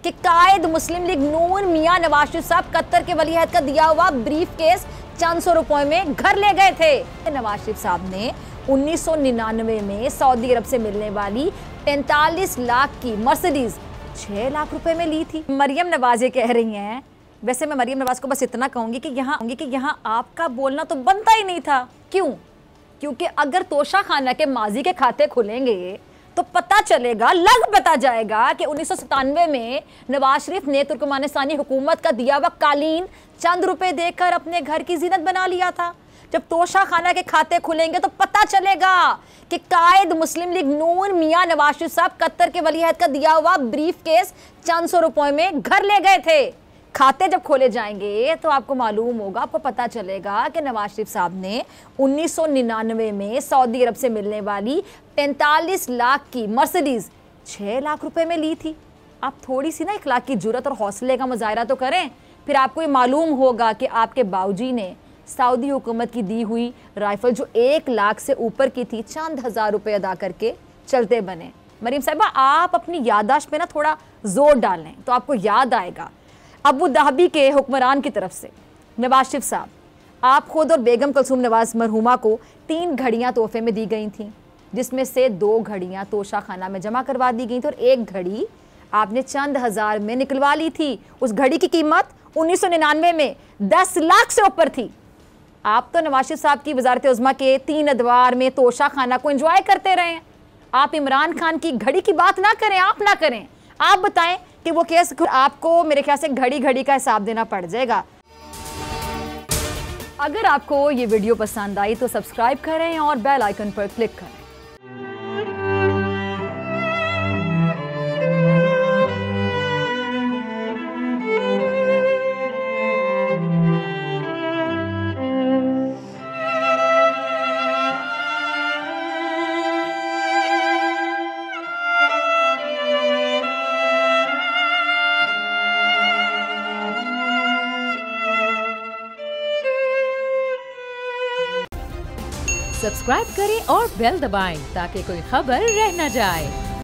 कि कायद मुस्लिम लीग नून मियां नवाज शरीफ साहब कतर के वलीअहद का दिया हुआ ब्रीफ केस चंद सौ रुपए में घर ले गए थे। नवाज शरीफ साहब ने 1999 में सऊदी अरब से मिलने वाली 45 लाख की मर्सिडीज 6 लाख रुपए में ली थी। मरियम नवाज ये कह रही हैं, वैसे मैं मरियम नवाज को बस इतना कहूंगी कि यहाँ आपका बोलना तो बनता ही नहीं था। क्यों? क्योंकि अगर तोशा खाना के माजी के खाते खुलेंगे तो पता चलेगा, पता जाएगा कि 1997 में नवाज शरीफ ने तुर्कमानिस्तानी हुकूमत का दिया हुआ कालीन चंद रुपए देकर अपने घर की जीनत बना लिया था। जब तोशा खाना के खाते खुलेंगे तो पता चलेगा कि कायद मुस्लिम लीग नून मियां नवाज शरीफ साहब कतर के वलीअहद का दिया हुआ ब्रीफ केस चंद सौ रुपए में घर ले गए थे। खाते जब खोले जाएंगे तो आपको मालूम होगा, आपको पता चलेगा कि नवाज शरीफ साहब ने 1999 में सऊदी अरब से मिलने वाली 45 लाख की मर्सिडीज 6 लाख रुपए में ली थी। आप थोड़ी सी ना इखलाक की जुर्रत और हौसले का मुजाहरा तो करें, फिर आपको ये मालूम होगा कि आपके बाऊजी ने सऊदी हुकूमत की दी हुई राइफल जो 1 लाख से ऊपर की थी, चंद हज़ार रुपए अदा करके चलते बने। मरीम साहिबा, आप अपनी याददाश्त पे ना थोड़ा जोर डालें तो आपको याद आएगा अबू धाबी के हुक्मरान की तरफ से नवाज शरीफ साहब, आप खुद और बेगम कुलसूम नवाज मरहुमा को 3 घड़ियां तोहफे में दी गई थीं, जिसमें से 2 घड़ियां तोशा खाना में जमा करवा दी गई थी और 1 घड़ी आपने चंद हज़ार में निकलवा ली थी। उस घड़ी की कीमत 1999 में 10 लाख से ऊपर थी। आप तो नवाज शरीफ साहब की वजारत उज़्मा के 3 अदवार में तोशा खाना को एंजॉय करते रहे। आप इमरान खान की घड़ी की बात ना करें, आप ना करें। आप बताएं कि वो केस आपको मेरे ख्याल से घड़ी का हिसाब देना पड़ जाएगा। अगर आपको ये वीडियो पसंद आई तो सब्सक्राइब करें और बेल आइकन पर क्लिक करें। सब्सक्राइब करें और बेल दबाएं ताकि कोई खबर रह न जाए।